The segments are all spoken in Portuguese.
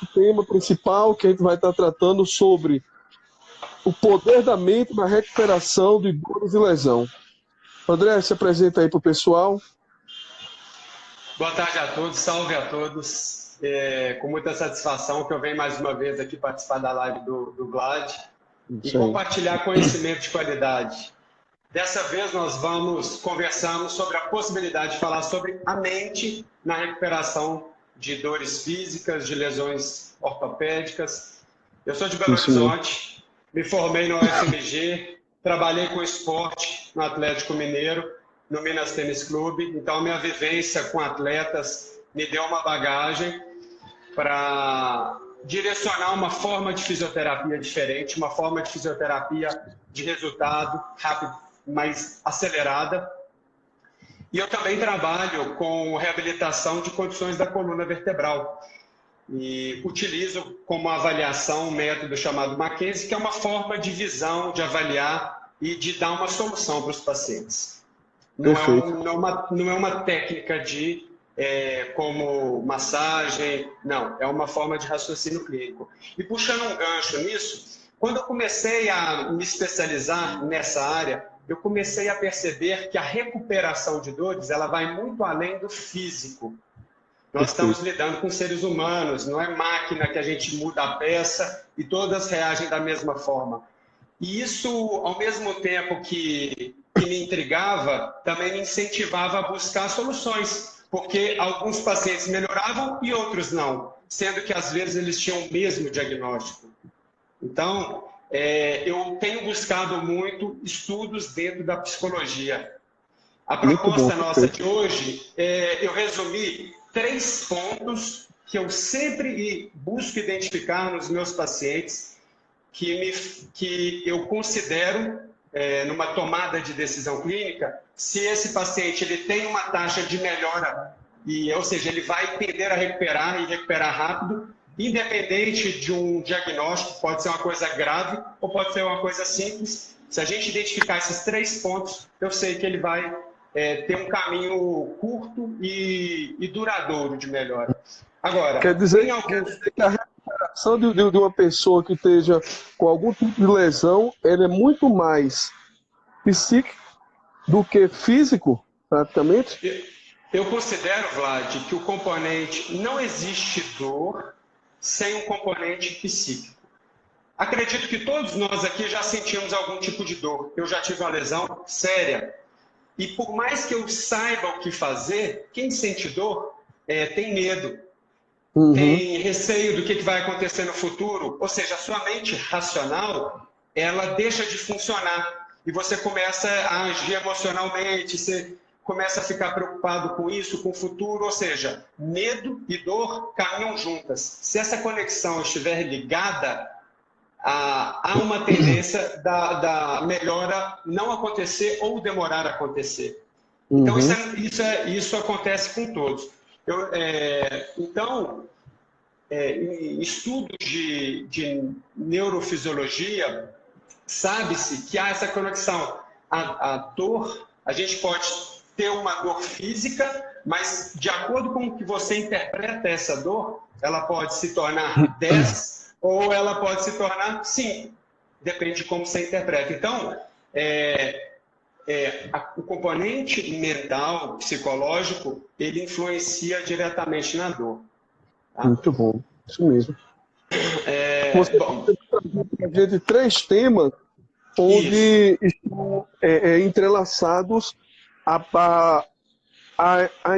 nosso tema principal, que a gente vai estar tratando sobre o poder da mente na recuperação de dores e lesão. André, se apresenta aí para o pessoal. Boa tarde a todos, salve a todos. Com muita satisfação que eu venho mais uma vez aqui participar da live do Vlad e compartilhar conhecimento de qualidade. Dessa vez nós conversamos sobre a possibilidade de falar sobre a mente na recuperação de dores físicas, de lesões ortopédicas. Eu sou de Belo Horizonte, me formei na UFMG, trabalhei com esporte no Atlético Mineiro, no Minas Tênis Clube, então minha vivência com atletas me deu uma bagagem para direcionar uma forma de fisioterapia diferente, uma forma de fisioterapia de resultado rápido, mais acelerada. E eu também trabalho com reabilitação de condições da coluna vertebral e utilizo como avaliação um método chamado Mackenzie, que é uma forma de visão, de avaliar e de dar uma solução para os pacientes. Não é uma técnica de como massagem, não, é uma forma de raciocínio clínico. E puxando um gancho nisso, quando eu comecei a me especializar nessa área, eu comecei a perceber que a recuperação de dores ela vai muito além do físico. Nós estamos lidando com seres humanos, não é máquina que a gente muda a peça e todas reagem da mesma forma. E isso, ao mesmo tempo que me intrigava, também me incentivava a buscar soluções, porque alguns pacientes melhoravam e outros não, sendo que às vezes eles tinham o mesmo diagnóstico. Então, eu tenho buscado muito estudos dentro da psicologia. A proposta nossa de hoje, eu resumi 3 pontos que eu sempre busco identificar nos meus pacientes, que eu considero, numa tomada de decisão clínica, se esse paciente ele tem uma taxa de melhora, ou seja, ele vai tender a recuperar e recuperar rápido, independente de um diagnóstico, pode ser uma coisa grave ou pode ser uma coisa simples. Se a gente identificar esses 3 pontos, eu sei que ele vai ter um caminho curto e duradouro de melhora. Agora, quer dizer que a recuperação de uma pessoa que esteja com algum tipo de lesão, ela é muito mais psíquico do que físico, praticamente? Eu considero, Vlad, que o componente, não existe dor sem um componente psíquico. Acredito que todos nós aqui já sentimos algum tipo de dor. Eu já tive uma lesão séria. E por mais que eu saiba o que fazer, quem sente dor tem medo. Tem receio do que vai acontecer no futuro. Ou seja, a sua mente racional, ela deixa de funcionar. E você começa a agir emocionalmente, você começa a ficar preocupado com isso, com o futuro. Ou seja, medo e dor caminham juntas. Se essa conexão estiver ligada, há uma tendência da melhora não acontecer ou demorar a acontecer. Então, isso acontece com todos. Em estudos de neurofisiologia, sabe-se que há essa conexão. A dor, a gente pode ter uma dor física, mas de acordo com o que você interpreta essa dor, ela pode se tornar 10 ou ela pode se tornar 5. Depende de como você interpreta. Então, o componente mental, psicológico, ele influencia diretamente na dor. Tá? Muito bom, isso mesmo. Você tem de 3 temas onde estão entrelaçados a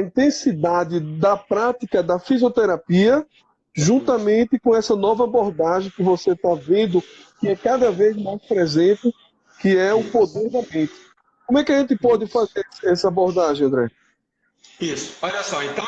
intensidade da prática da fisioterapia, juntamente com essa nova abordagem que você está vendo, que é cada vez mais presente, que é o poder da mente. Como é que a gente pode fazer essa abordagem, André? Isso. Olha só, então,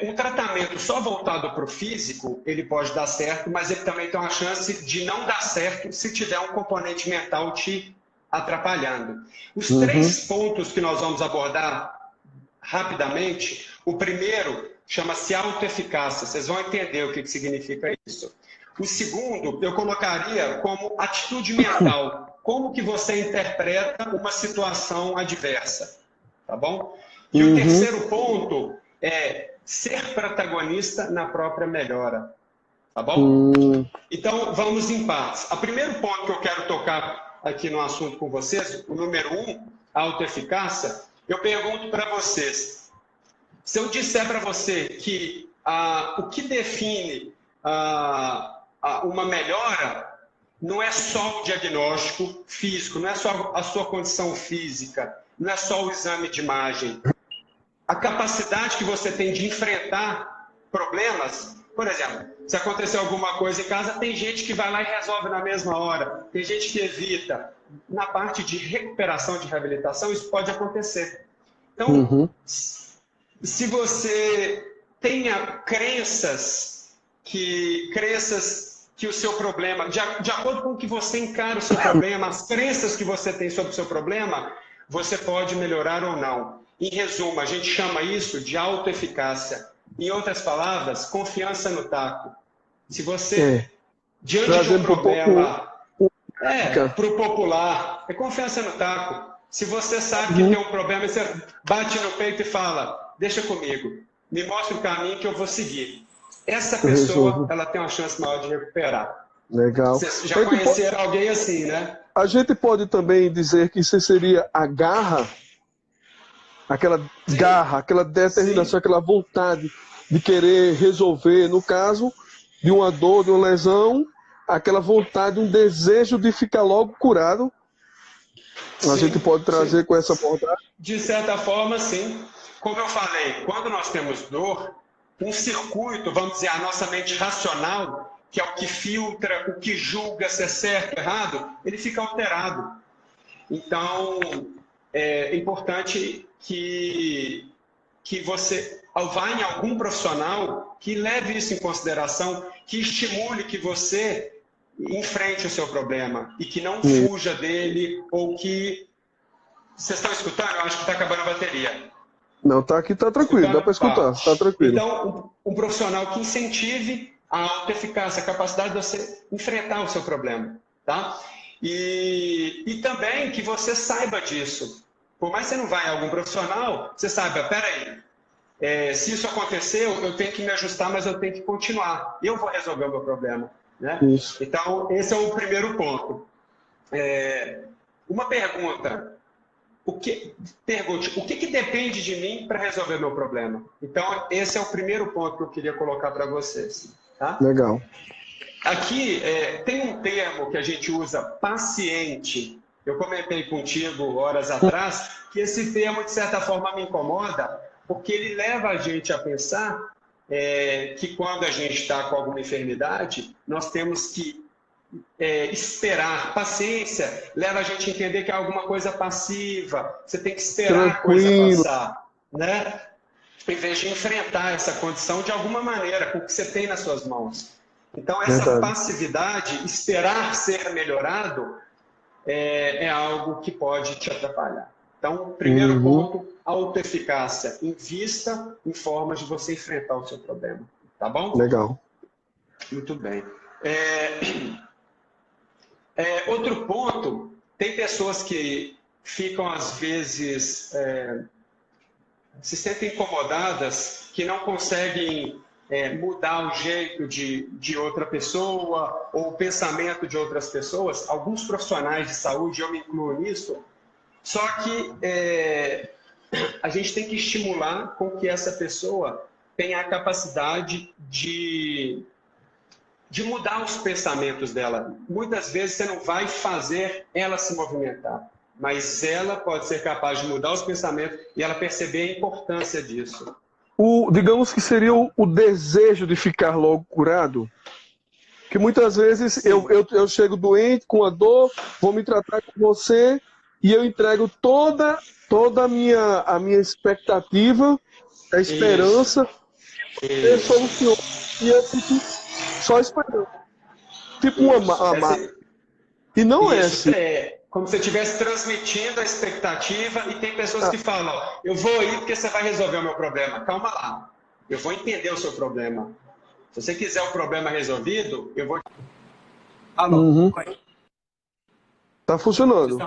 um tratamento só voltado para o físico, ele pode dar certo, mas ele também tem uma chance de não dar certo se tiver um componente mental te atrapalhando. Os 3 pontos que nós vamos abordar rapidamente, o primeiro chama-se autoeficácia. Vocês vão entender o que significa isso. O segundo, eu colocaria como atitude mental. Como que você interpreta uma situação adversa, tá bom? E o terceiro ponto é ser protagonista na própria melhora. Tá bom? Então, vamos em partes. O primeiro ponto que eu quero tocar aqui no assunto com vocês, o número 1, a autoeficácia, eu pergunto para vocês, se eu disser para você que o que define uma melhora não é só o diagnóstico físico, não é só a sua condição física, não é só o exame de imagem. A capacidade que você tem de enfrentar problemas, por exemplo, se acontecer alguma coisa em casa, tem gente que vai lá e resolve na mesma hora, tem gente que evita. Na parte de recuperação, de reabilitação, isso pode acontecer. Então, se você tenha crenças que o seu problema, de acordo com o que você encara o seu problema, as crenças que você tem sobre o seu problema, você pode melhorar ou não. Em resumo, a gente chama isso de autoeficácia. Em outras palavras, confiança no taco. Se você, diante de um problema, para o popular, é confiança no taco. Se você sabe que tem um problema, você bate no peito e fala, deixa comigo, me mostra o caminho que eu vou seguir. Essa pessoa, ela tem uma chance maior de recuperar. Legal. Vocês já conheceram alguém assim, né? A gente pode também dizer que isso seria a garra, aquela garra, aquela determinação, aquela vontade de querer resolver, no caso de uma dor, de uma lesão, aquela vontade, um desejo de ficar logo curado. A gente pode trazer com essa abordagem? De certa forma, sim. Como eu falei, quando nós temos dor, um circuito, vamos dizer, a nossa mente racional, que é o que filtra, o que julga se é certo ou errado, ele fica alterado. Então, é importante que você vá em algum profissional que leve isso em consideração, que estimule que você enfrente o seu problema e que não fuja dele ou que... Vocês estão escutando? Eu acho que está acabando a bateria. Não, tá aqui, tá tranquilo, dá para escutar, tá tranquilo. Então, um profissional que incentive a autoeficácia, a capacidade de você enfrentar o seu problema, tá? E também que você saiba disso. Por mais que você não vá em algum profissional, você saiba, peraí, se isso aconteceu, eu tenho que me ajustar, mas eu tenho que continuar. Eu vou resolver o meu problema, né? Isso. Então, esse é o primeiro ponto. Uma pergunta. Pergunte, o que depende de mim para resolver meu problema? Então, esse é o primeiro ponto que eu queria colocar para vocês. Tá? Legal. Aqui tem um termo que a gente usa, paciente. Eu comentei contigo horas atrás que esse termo, de certa forma, me incomoda, porque ele leva a gente a pensar que quando a gente está com alguma enfermidade, nós temos que esperar. Paciência leva a gente a entender que é alguma coisa passiva. Você tem que esperar a coisa passar, né? Em vez de enfrentar essa condição de alguma maneira, com o que você tem nas suas mãos. Então, essa passividade, esperar ser melhorado, é algo que pode te atrapalhar. Então, primeiro ponto, autoeficácia. Invista em formas de você enfrentar o seu problema. Tá bom? Legal. Muito bem. Outro ponto, tem pessoas que ficam, às vezes, se sentem incomodadas, que não conseguem mudar o jeito de outra pessoa ou o pensamento de outras pessoas. Alguns profissionais de saúde, eu me incluo nisso, só que a gente tem que estimular com que essa pessoa tenha a capacidade de mudar os pensamentos dela. Muitas vezes você não vai fazer ela se movimentar, mas ela pode ser capaz de mudar os pensamentos e ela perceber a importância disso. Digamos que seria o desejo de ficar logo curado, que muitas vezes eu chego doente, com a dor, vou me tratar com você e eu entrego toda a minha expectativa, a esperança, e soluciona. E eu fico só esperando. Tipo uma máquina. E não é assim. Como se você estivesse transmitindo a expectativa e tem pessoas que falam, eu vou ir porque você vai resolver o meu problema. Calma lá, eu vou entender o seu problema. Se você quiser o problema resolvido, eu vou... Alô? Tá funcionando.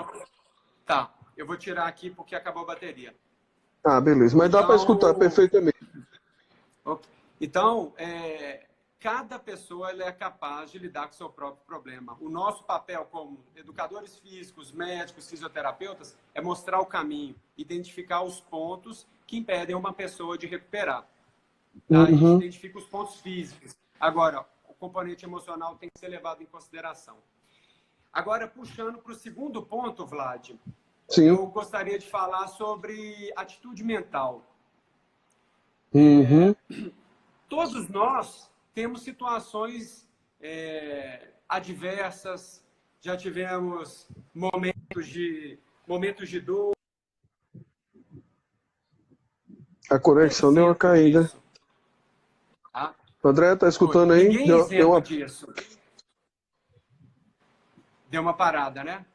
Tá, eu vou tirar aqui porque acabou a bateria. Beleza, mas dá para escutar perfeitamente. Ok. Então, cada pessoa ela é capaz de lidar com o seu próprio problema. O nosso papel como educadores físicos, médicos, fisioterapeutas, é mostrar o caminho, identificar os pontos que impedem uma pessoa de recuperar. Tá? A gente identifica os pontos físicos. Agora, o componente emocional tem que ser levado em consideração. Agora, puxando para o segundo ponto, Vlad, Sim. eu gostaria de falar sobre atitude mental. Todos nós temos situações adversas, já tivemos momentos de dor. A conexão deu uma caída. Tá? O André, tá escutando aí? Ninguém isento disso. Deu uma parada, né?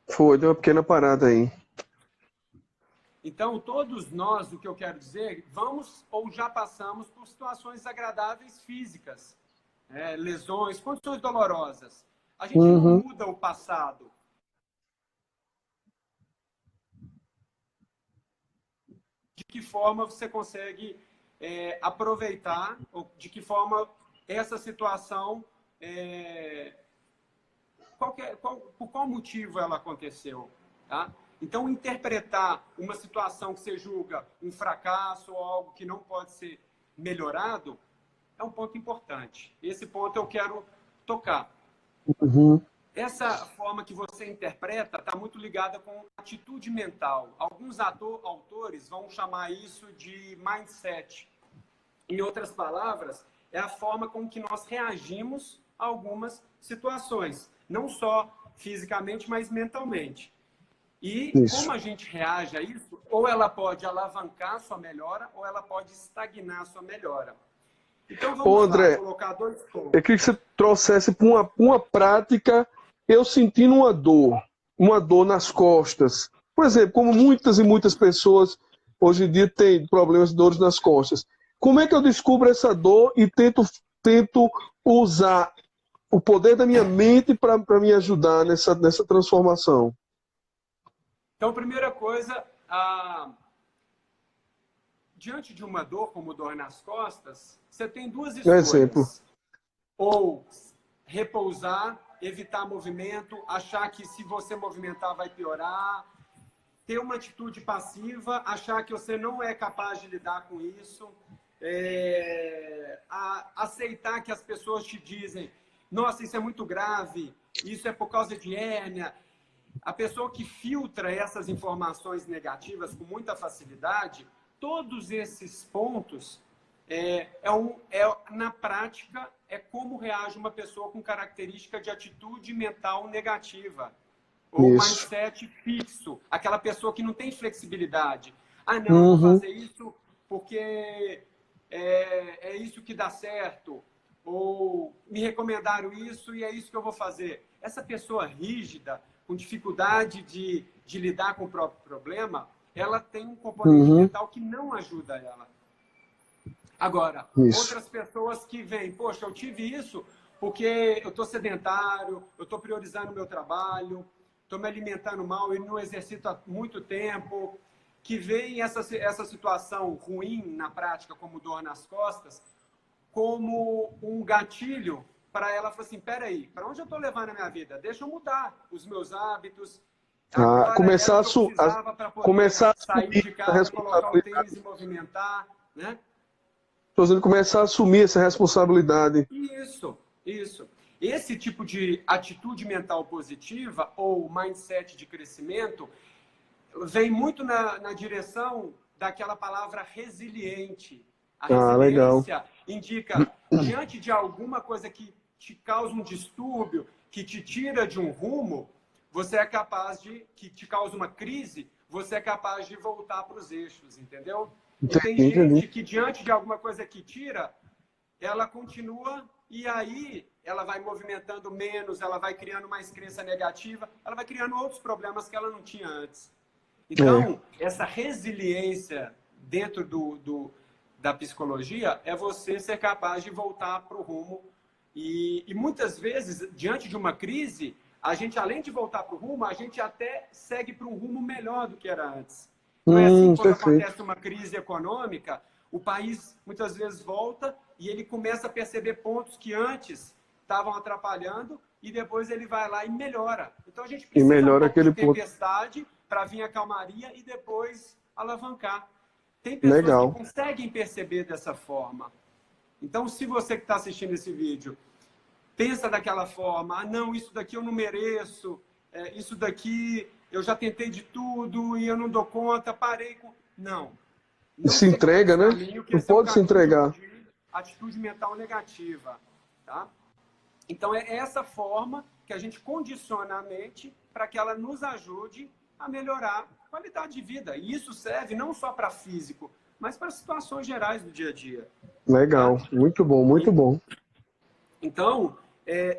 Foi, deu uma pequena parada aí. Então, todos nós, o que eu quero dizer, vamos ou já passamos por situações desagradáveis físicas, lesões, condições dolorosas. A gente não muda o passado. De que forma você consegue aproveitar, ou de que forma essa situação, por qual motivo ela aconteceu, tá? Então, interpretar uma situação que você julga um fracasso ou algo que não pode ser melhorado é um ponto importante. Esse ponto eu quero tocar. Essa forma que você interpreta está muito ligada com atitude mental. Alguns autores vão chamar isso de mindset. Em outras palavras, é a forma com que nós reagimos a algumas situações. Não só fisicamente, mas mentalmente. E como a gente reage a isso, ou ela pode alavancar a sua melhora, ou ela pode estagnar a sua melhora. Então vamos André, colocar 2 pontos. Eu queria que você trouxesse para uma prática, eu sentindo uma dor nas costas. Por exemplo, como muitas e muitas pessoas hoje em dia têm problemas de dores nas costas. Como é que eu descubro essa dor e tento usar o poder da minha mente para me ajudar nessa transformação? Então, primeira coisa, diante de uma dor, como dor nas costas, você tem 2 escolhas. Exemplo. Ou repousar, evitar movimento, achar que se você movimentar vai piorar, ter uma atitude passiva, achar que você não é capaz de lidar com isso, aceitar que as pessoas te dizem, nossa, isso é muito grave, isso é por causa de hérnia. A pessoa que filtra essas informações negativas com muita facilidade, todos esses pontos, na prática, é como reage uma pessoa com característica de atitude mental negativa. Ou mindset fixo. Aquela pessoa que não tem flexibilidade. Ah, não, eu vou fazer isso porque é isso que dá certo. Ou me recomendaram isso e é isso que eu vou fazer. Essa pessoa rígida, com dificuldade de lidar com o próprio problema, ela tem um componente mental que não ajuda ela. Agora, outras pessoas que vêm, poxa, eu tive isso porque eu estou sedentário, eu estou priorizando o meu trabalho, estou me alimentando mal e não exercito há muito tempo, que veem essa situação ruim na prática, como dor nas costas, como um gatilho para ela falar assim, peraí, para onde eu estou levando a minha vida? Deixa eu mudar os meus hábitos. Começar a sair de casa, colocar o tênis e movimentar, né? Começar a assumir essa responsabilidade. Isso. Esse tipo de atitude mental positiva ou mindset de crescimento vem muito na direção daquela palavra resiliente. A resiliência indica, diante de alguma coisa que te causa um distúrbio, que te tira de um rumo, você é capaz que te causa uma crise, você é capaz de voltar para os eixos, entendeu? E tem gente que, diante de alguma coisa que tira, ela continua e aí ela vai movimentando menos, ela vai criando mais crença negativa, ela vai criando outros problemas que ela não tinha antes. Então, essa resiliência dentro da psicologia é você ser capaz de voltar para o rumo. E muitas vezes, diante de uma crise, a gente, além de voltar para o rumo, a gente até segue para um rumo melhor do que era antes. Não é assim, quando acontece uma crise econômica, O país muitas vezes volta e ele começa a perceber pontos que antes estavam atrapalhando e depois ele vai lá e melhora. Então a gente precisa um pouco de tempestade para vir a calmaria e depois alavancar. Tem pessoas que conseguem perceber dessa forma. Então, se você que está assistindo esse vídeo pensa daquela forma, não, isso daqui eu não mereço, isso daqui eu já tentei de tudo e eu não dou conta, parei com... Não se entrega, né? Não pode se entregar. Atitude mental negativa, tá? Então, é essa forma que a gente condiciona a mente para que ela nos ajude a melhorar a qualidade de vida. E isso serve não só para físico, mas para situações gerais do dia a dia. Legal, tá? Muito bom, muito bom. Então,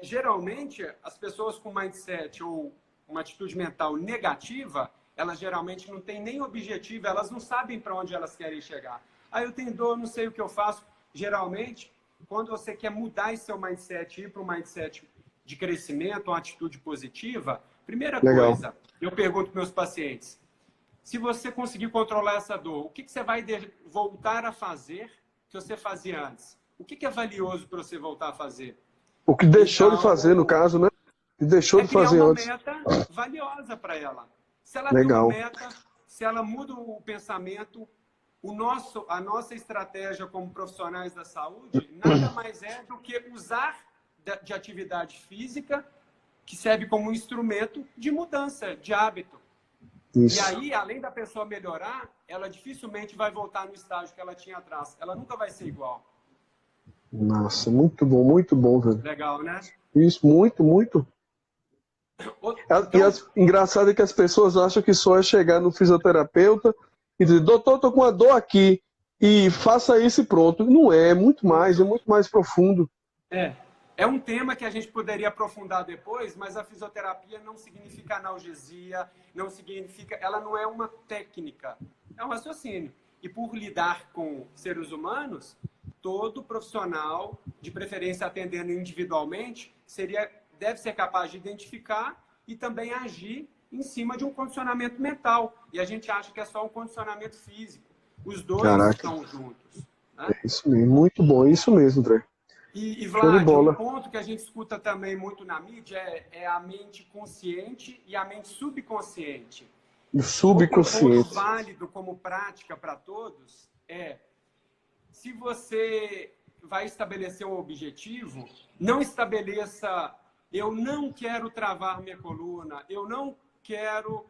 geralmente, as pessoas com mindset ou uma atitude mental negativa, elas geralmente não têm nem objetivo, elas não sabem para onde elas querem chegar. Ah, eu tenho dor, não sei o que eu faço. Geralmente, quando você quer mudar esse seu mindset, ir para um mindset de crescimento, uma atitude positiva, primeira coisa, eu pergunto para meus pacientes, se você conseguir controlar essa dor, o que você vai voltar a fazer que você fazia antes? O que é valioso para você voltar a fazer? O que deixou de fazer, no caso, né? O que deixou de fazer antes. É criar uma meta valiosa para ela. Se ela tem uma meta, se ela muda o pensamento, a nossa estratégia como profissionais da saúde nada mais é do que usar de atividade física que serve como um instrumento de mudança de hábito. Isso. E aí, além da pessoa melhorar, ela dificilmente vai voltar no estágio que ela tinha atrás. Ela nunca vai ser igual. Nossa, muito bom, velho. Legal, né? Isso, muito, muito. E engraçado é que as pessoas acham que só é chegar no fisioterapeuta e dizer, doutor, tô com uma dor aqui, e faça isso e pronto. Não é muito mais profundo. É um tema que a gente poderia aprofundar depois, mas a fisioterapia não significa analgesia, ela não é uma técnica, é um raciocínio. E por lidar com seres humanos, todo profissional, de preferência atendendo individualmente, deve ser capaz de identificar e também agir em cima de um condicionamento mental. E a gente acha que é só um condicionamento físico. Os dois estão juntos. Né? É isso mesmo, muito bom, é isso mesmo, André. E Vlad, um ponto que a gente escuta também muito na mídia é a mente consciente e a mente subconsciente. O subconsciente. Outro ponto válido como prática para todos se você vai estabelecer um objetivo, não estabeleça eu não quero travar minha coluna, eu não quero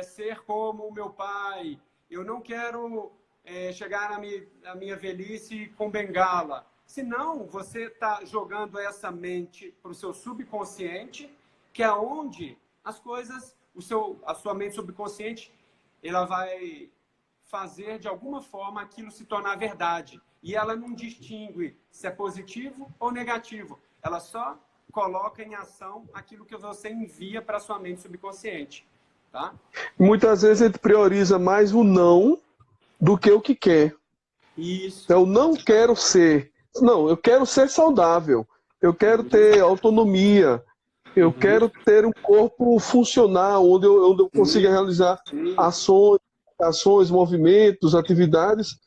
ser como o meu pai, eu não quero chegar na minha velhice com bengala. Senão, você está jogando essa mente para o seu subconsciente, que é onde as coisas, a sua mente subconsciente, ela vai fazer de alguma forma aquilo se tornar verdade. E ela não distingue se é positivo ou negativo. Ela só coloca em ação aquilo que você envia para a sua mente subconsciente. Tá? Muitas vezes a gente prioriza mais o não do que o que quer. Isso. Eu não quero ser. Não, eu quero ser saudável. Eu quero ter autonomia. Eu quero ter um corpo funcional, onde eu consiga realizar ações, movimentos, atividades.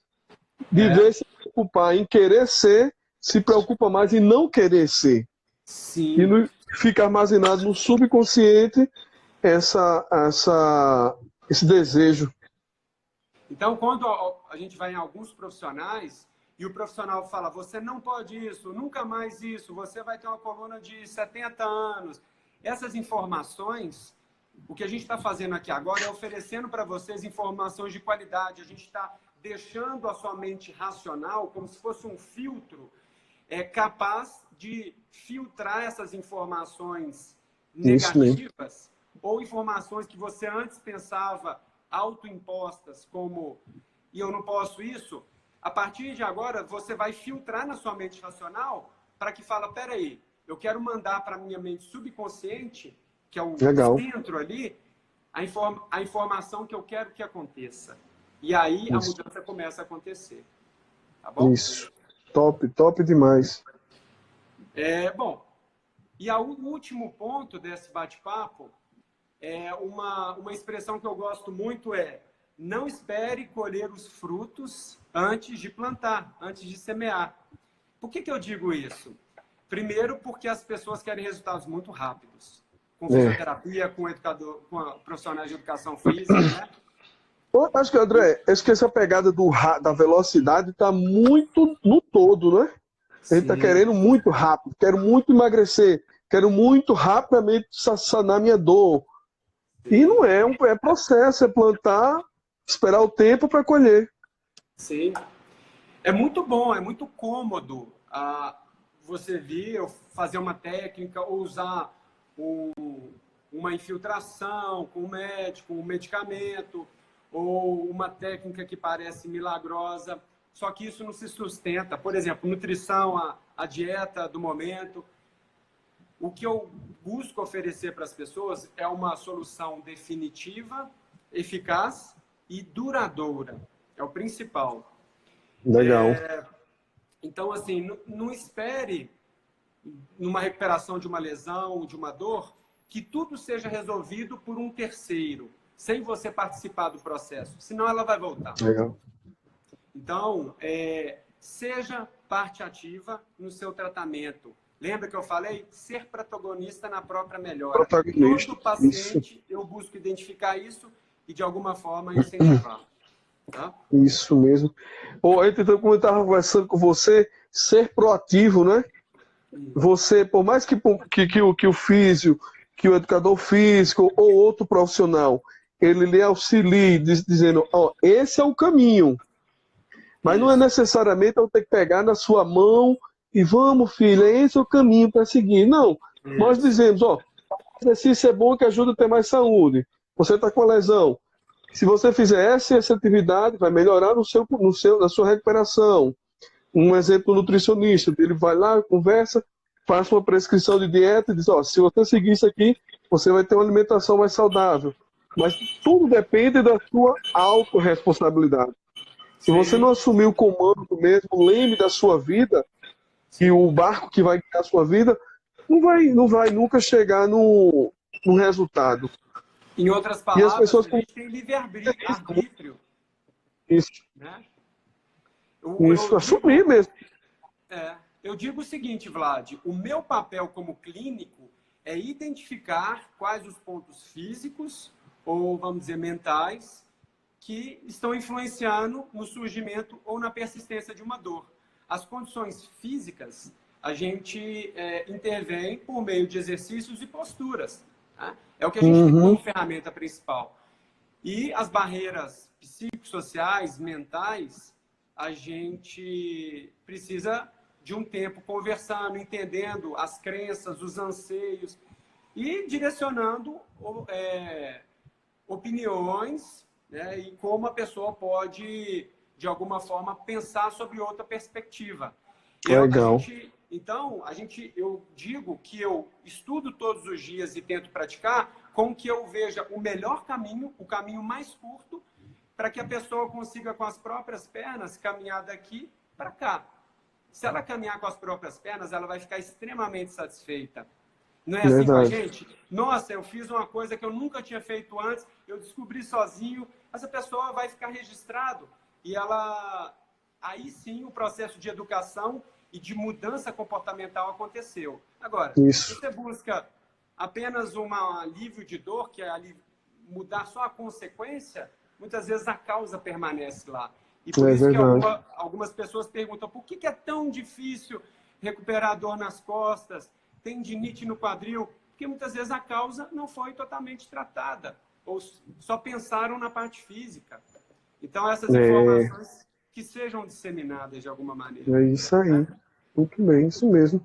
De vez se preocupar em querer ser, se preocupa mais em não querer ser. Sim. E fica armazenado no subconsciente esse desejo. Então, quando a gente vai em alguns profissionais e o profissional fala, você não pode isso, nunca mais isso, você vai ter uma coluna de 70 anos. Essas informações, o que a gente está fazendo aqui agora é oferecendo para vocês informações de qualidade. A gente está deixando a sua mente racional como se fosse um filtro capaz de filtrar essas informações negativas ou informações que você antes pensava autoimpostas, como e eu não posso isso. A partir de agora, você vai filtrar na sua mente racional para que fala, peraí, eu quero mandar para a minha mente subconsciente, que é o centro ali, a informação que eu quero que aconteça. E aí a mudança começa a acontecer. Tá bom? Isso. Top demais. Bom, e o último ponto desse bate-papo é uma expressão que eu gosto muito não espere colher os frutos antes de plantar, antes de semear. Por que eu digo isso? Primeiro, porque as pessoas querem resultados muito rápidos. Com fisioterapia, com educador, com profissionais de educação física, né? Eu acho que, André, acho que essa pegada da velocidade está muito no todo, né? A gente está querendo muito rápido, quero muito emagrecer, quero muito rapidamente sanar minha dor. E não é é processo, é plantar, esperar o tempo para colher. Sim. É muito bom, é muito cômodo você vir, eu fazer uma técnica ou usar uma infiltração com o médico, um medicamento, ou uma técnica que parece milagrosa, só que isso não se sustenta. Por exemplo, nutrição, a dieta do momento. O que eu busco oferecer para as pessoas é uma solução definitiva, eficaz e duradoura. É o principal. Legal. Então, assim, não espere, numa recuperação de uma lesão, de uma dor, que tudo seja resolvido por um terceiro, sem você participar do processo, senão ela vai voltar. Legal. Então, seja parte ativa no seu tratamento. Lembra que eu falei? Ser protagonista na própria melhora. Todo paciente, isso. Eu busco identificar isso e, de alguma forma, incentivar. Tá? Isso mesmo. Então, como eu estava conversando com você, ser proativo, né? Você, por mais que o físio, que o educador físico ou outro profissional, ele lhe auxilie dizendo, esse é o caminho. Mas não é necessariamente eu ter que pegar na sua mão e vamos, filho, esse é o caminho para seguir. Não, nós dizemos, exercício é bom que ajuda a ter mais saúde. Você está com a lesão. Se você fizer essa atividade, vai melhorar na sua recuperação. Um exemplo nutricionista, ele vai lá, conversa, faz uma prescrição de dieta e diz, se você seguir isso aqui, você vai ter uma alimentação mais saudável. Mas tudo depende da sua autorresponsabilidade. Se você não assumir o comando mesmo, o leme da sua vida, e o barco que vai guiar a sua vida, não vai nunca chegar no resultado. Em outras palavras, as pessoas... a gente tem livre-arbítrio. Isso. Né? Isso, assumir mesmo. Eu digo o seguinte, Vlad, o meu papel como clínico é identificar quais os pontos físicos, ou vamos dizer mentais, que estão influenciando no surgimento ou na persistência de uma dor. As condições físicas, a gente intervém por meio de exercícios e posturas. Tá? É o que a gente tem como ferramenta principal. E as barreiras psicossociais, mentais, a gente precisa de um tempo conversando, entendendo as crenças, os anseios e direcionando opiniões, né, e como a pessoa pode, de alguma forma, pensar sobre outra perspectiva. Legal. Eu digo que eu estudo todos os dias e tento praticar com que eu veja o melhor caminho, o caminho mais curto, para que a pessoa consiga, com as próprias pernas, caminhar daqui para cá. Se ela caminhar com as próprias pernas, ela vai ficar extremamente satisfeita. Não é assim com a gente? Nossa, eu fiz uma coisa que eu nunca tinha feito antes, eu descobri sozinho. Essa pessoa vai ficar registrado e aí sim o processo de educação e de mudança comportamental aconteceu. Agora, se você busca apenas um alívio de dor, que é mudar só a consequência, muitas vezes a causa permanece lá. E por isso que algumas pessoas perguntam por que é tão difícil recuperar a dor nas costas, tendinite no quadril, porque muitas vezes a causa não foi totalmente tratada, ou só pensaram na parte física. Então, essas informações que sejam disseminadas de alguma maneira. É isso aí. Né? Muito bem, isso mesmo.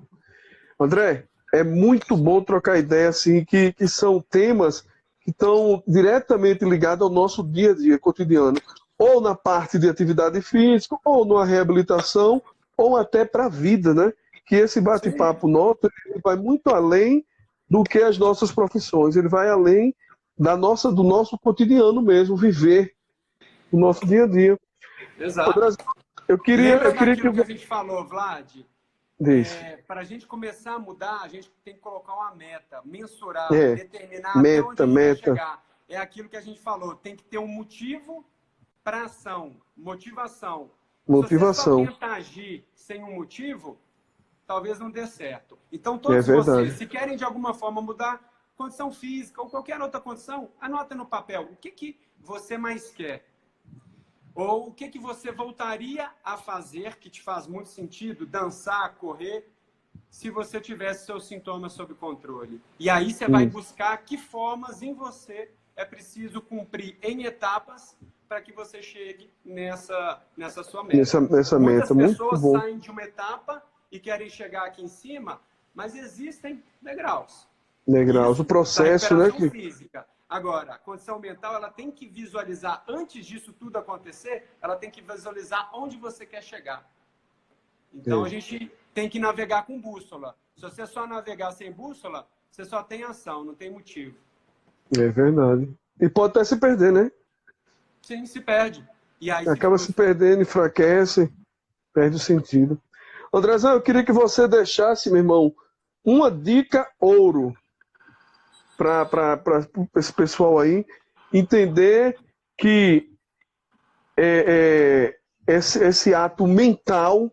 André, é muito bom trocar ideia, assim, que são temas que estão diretamente ligados ao nosso dia a dia cotidiano, ou na parte de atividade física, ou na reabilitação, ou até para a vida, né? Que esse bate-papo nosso ele vai muito além do que as nossas profissões, ele vai além do nosso cotidiano mesmo, viver o nosso dia a dia. Exato. Eu queria que a gente falou, Vlad? Para a gente começar a mudar, a gente tem que colocar uma meta, mensurar, determinar até onde a gente vai chegar. É aquilo que a gente falou, tem que ter um motivo para ação, motivação. Motivação. Se você só tenta agir sem um motivo, talvez não dê certo. Então, todos vocês, se querem de alguma forma mudar condição física ou qualquer outra condição, anota no papel o que você mais quer. Ou o que você voltaria a fazer, que te faz muito sentido, dançar, correr, se você tivesse seus sintomas sob controle. E aí você vai buscar que formas em você é preciso cumprir em etapas para que você chegue nessa sua meta. Nessa meta, muitas pessoas saem de uma etapa e querem chegar aqui em cima, mas existem degraus. Degraus, o processo, né? Física. Agora, a condição mental, ela tem que visualizar, antes disso tudo acontecer, ela tem que visualizar onde você quer chegar. Então, a gente tem que navegar com bússola. Se você só navegar sem bússola, você só tem ação, não tem motivo. É verdade. E pode até se perder, né? Sim, se perde. E aí acaba se perdendo, enfraquece, perde o sentido. Andrezão, eu queria que você deixasse, meu irmão, uma dica ouro para esse pessoal aí entender que esse ato mental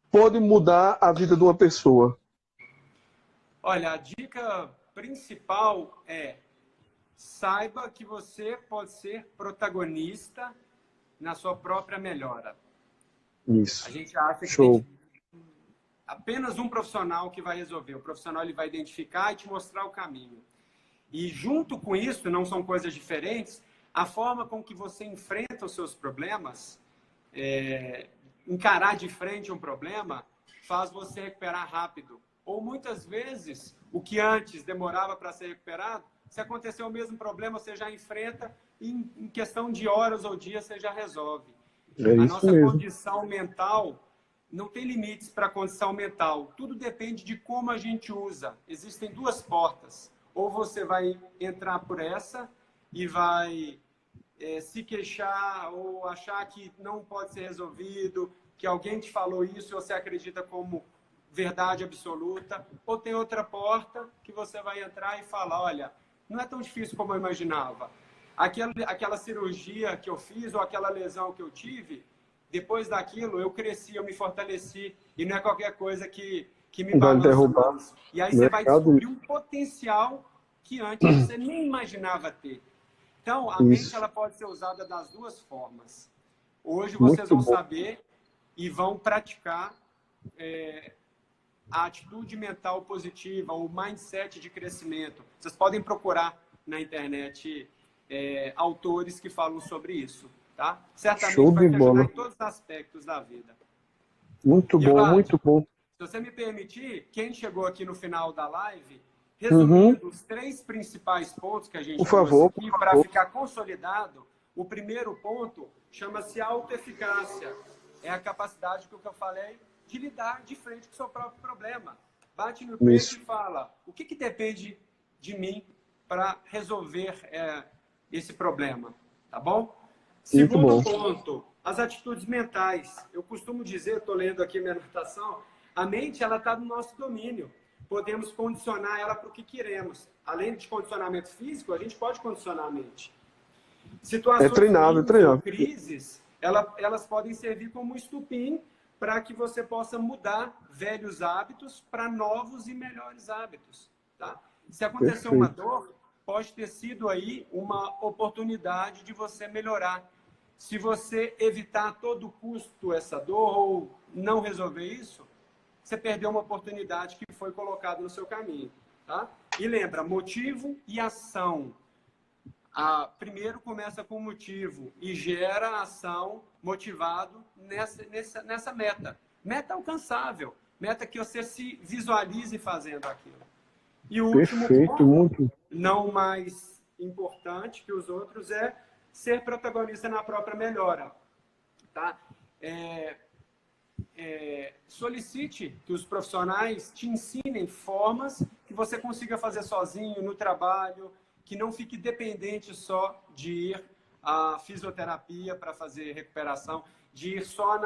pode mudar a vida de uma pessoa. Olha, a dica principal é: saiba que você pode ser protagonista na sua própria melhora. Isso. A gente acha que tem apenas um profissional que vai resolver. O profissional ele vai identificar e te mostrar o caminho. E junto com isso, não são coisas diferentes, a forma com que você enfrenta os seus problemas, encarar de frente um problema, faz você recuperar rápido. Ou muitas vezes, o que antes demorava para ser recuperado, se acontecer o mesmo problema, você já enfrenta e em questão de horas ou dias você já resolve. A nossa condição mental não tem limites para a condição mental. Tudo depende de como a gente usa. Existem duas portas. Ou você vai entrar por essa e vai se queixar ou achar que não pode ser resolvido, que alguém te falou isso e você acredita como verdade absoluta. Ou tem outra porta que você vai entrar e falar: olha, não é tão difícil como eu imaginava. Aquela cirurgia que eu fiz ou aquela lesão que eu tive, depois daquilo eu cresci, eu me fortaleci. E não é qualquer coisa que me balança. E aí você vai descobrir um potencial que antes você nem imaginava ter. Então, a mente ela pode ser usada das duas formas. Hoje vocês vão saber e vão praticar a atitude mental positiva, o mindset de crescimento. Vocês podem procurar na internet autores que falam sobre isso. Tá? Certamente vai te ajudar em todos os aspectos da vida. Muito bom, muito bom. Se você me permitir, quem chegou aqui no final da live, resumindo os 3 principais pontos que a gente trouxe aqui para ficar consolidado, o primeiro ponto chama-se autoeficácia. É a capacidade que eu falei de lidar de frente com o seu próprio problema. Bate no peito e fala: o que depende de mim para resolver esse problema? Tá bom? Segundo ponto, as atitudes mentais. Eu costumo dizer, estou lendo aqui minha anotação, a mente ela está no nosso domínio. Podemos condicionar ela para o que queremos. Além de condicionamento físico, a gente pode condicionar a mente. Situações ou crises, elas podem servir como estupim para que você possa mudar velhos hábitos para novos e melhores hábitos. Tá? Se acontecer uma dor, pode ter sido aí uma oportunidade de você melhorar. Se você evitar a todo custo essa dor ou não resolver isso, você perdeu uma oportunidade que foi colocada no seu caminho. Tá? E lembra, motivo e ação. Primeiro começa com motivo e gera a ação motivado nessa meta. Meta alcançável. Meta que você se visualize fazendo aquilo. E o último ponto, não mais importante que os outros, é ser protagonista na própria melhora. Tá? Solicite que os profissionais te ensinem formas que você consiga fazer sozinho, no trabalho, que não fique dependente só de ir à fisioterapia para fazer recuperação, de ir só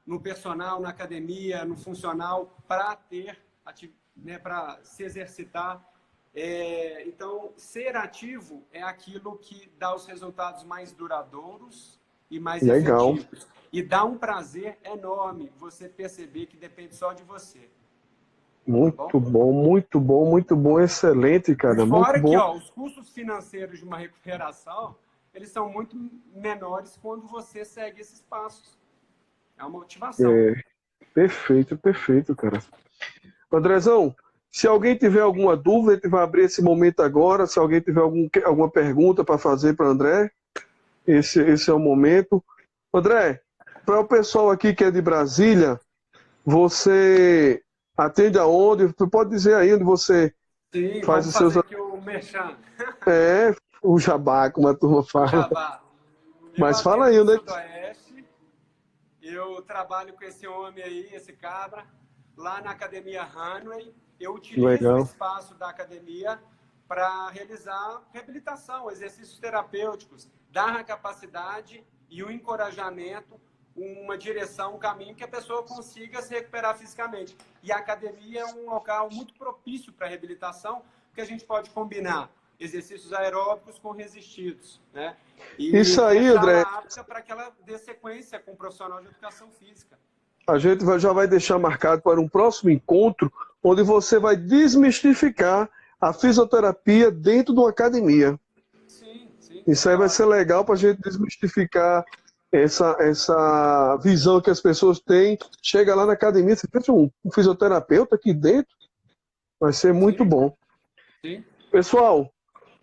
no personal, na academia, no funcional, para para se exercitar. Então, ser ativo é aquilo que dá os resultados mais duradouros e mais Legal. efetivos. E dá um prazer enorme você perceber que depende só de você. Muito bom, muito bom, muito bom, excelente, cara. Fora muito bom. que, ó, os custos financeiros de uma recuperação, eles são muito menores quando você segue esses passos. É uma motivação. Perfeito, perfeito, cara. Andrezão, se alguém tiver alguma dúvida, a gente vai abrir esse momento agora. Se alguém tiver alguma pergunta para fazer para André, esse é o momento. André, para o pessoal aqui que é de Brasília, você atende aonde? Você pode dizer aí onde você faz os seus... aqui o merchan. O jabá, como a turma fala. Jabá. Mas fala aí, né? Sudoeste, eu trabalho com esse homem aí, esse cabra, lá na Academia Hanway. Eu utilizo o espaço da academia para realizar reabilitação, exercícios terapêuticos, dar a capacidade e o encorajamento, uma direção, um caminho que a pessoa consiga se recuperar fisicamente. E a academia é um local muito propício para a reabilitação, porque a gente pode combinar exercícios aeróbicos com resistidos, né? E isso aí, André, apta para que ela dê sequência com um profissional de educação física. A gente já vai deixar marcado para um próximo encontro, onde você vai desmistificar a fisioterapia dentro de uma academia. Sim. Isso aí vai ser legal para a gente desmistificar essa visão que as pessoas têm. Chega lá na academia, você pensa um fisioterapeuta aqui dentro, vai ser muito bom. Sim. Pessoal,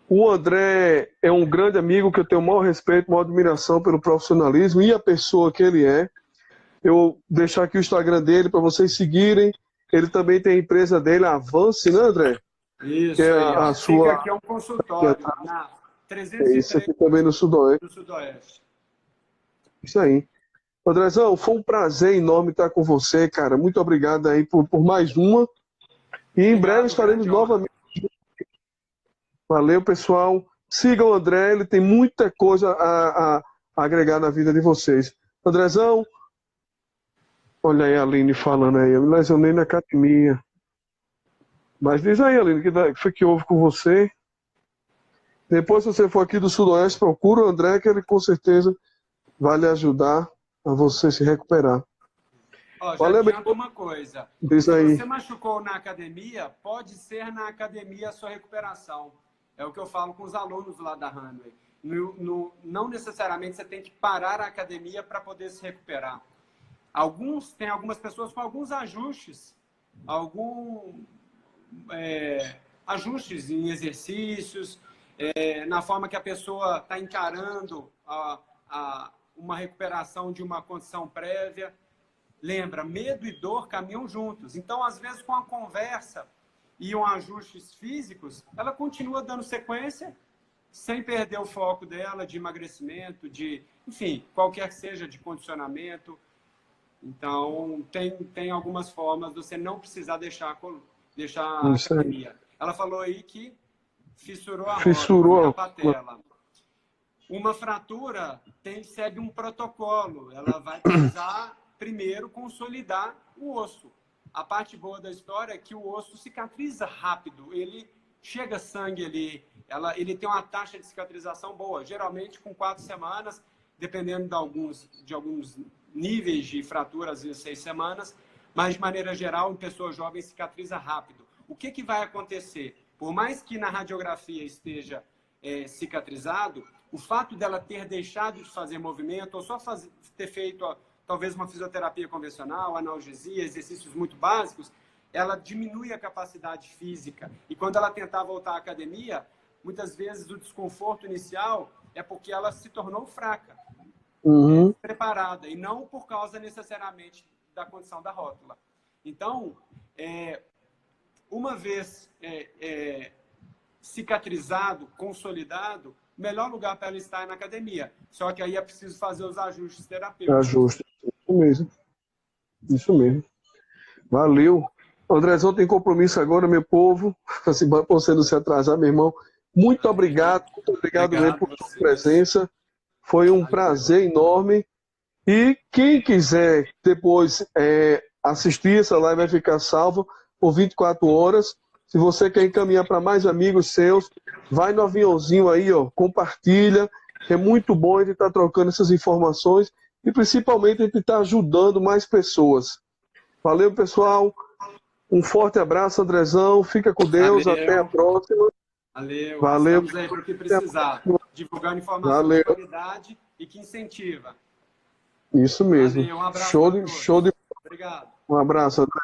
o André é um grande amigo que eu tenho o maior respeito, maior admiração pelo profissionalismo e a pessoa que ele é. Eu vou deixar aqui o Instagram dele para vocês seguirem. Ele também tem a empresa dele, a Avance, né, André? Isso, que é a sua... aqui é um consultório, na 303 isso aqui também no Sudoeste. Isso aí. Andrezão, foi um prazer enorme estar com você, cara. Muito obrigado aí por mais uma. E em breve estaremos novamente. Valeu, pessoal. Sigam o André, ele tem muita coisa a agregar na vida de vocês. Andrezão, olha aí a Aline falando aí, eu me lesionei na academia. Mas diz aí, Aline, o que foi que houve com você? Depois, se você for aqui do Sudoeste, procura o André, que ele com certeza vai lhe ajudar a você se recuperar. Ó, já adianta uma coisa. Diz aí. Se você machucou na academia, pode ser na academia a sua recuperação. É o que eu falo com os alunos lá da Hanway. Não necessariamente você tem que parar a academia para poder se recuperar. Tem algumas pessoas com alguns ajustes, ajustes em exercícios, na forma que a pessoa está encarando uma recuperação de uma condição prévia. Lembra, medo e dor caminham juntos. Então, às vezes, com a conversa e ajustes físicos, ela continua dando sequência sem perder o foco dela de emagrecimento, enfim, qualquer que seja, de condicionamento. Então, tem algumas formas de você não precisar deixar a academia. Ela falou aí que fissurou a patela. Uma fratura segue um protocolo. Ela vai precisar, primeiro, consolidar o osso. A parte boa da história é que o osso cicatriza rápido. Ele chega sangue ali. Ele tem uma taxa de cicatrização boa. Geralmente, com 4 semanas, dependendo de alguns níveis de fratura, às vezes 6 semanas. Mas, de maneira geral, em pessoa jovem, cicatriza rápido. O que vai acontecer? Por mais que na radiografia esteja cicatrizado, o fato dela ter deixado de fazer movimento ou só ter feito talvez uma fisioterapia convencional, analgesia, exercícios muito básicos, ela diminui a capacidade física. E quando ela tentar voltar à academia, muitas vezes o desconforto inicial é porque ela se tornou fraca, preparada, e não por causa necessariamente da condição da rótula. Então, uma vez cicatrizado, consolidado, o melhor lugar para ela estar é na academia. Só que aí é preciso fazer os ajustes terapêuticos. Ajustes, isso mesmo. Isso mesmo. Valeu. Andrezão tem compromisso agora, meu povo. Assim, para você não se atrasar, meu irmão. Muito obrigado mesmo por sua presença. Foi um prazer enorme. E quem quiser depois assistir, essa live vai ficar salva por 24 horas. Se você quer encaminhar para mais amigos seus, vai no aviãozinho aí, ó, compartilha, É muito bom a gente estar trocando essas informações e principalmente a gente estar ajudando mais pessoas. Valeu, pessoal. Um forte abraço, Andrezão. Fica com Deus. Valeu. Até a próxima. Valeu. Estamos aí para o que precisar. Divulgando informação de qualidade e que incentiva. Isso mesmo. Valeu, um abraço. Show de... Obrigado. Um abraço, André.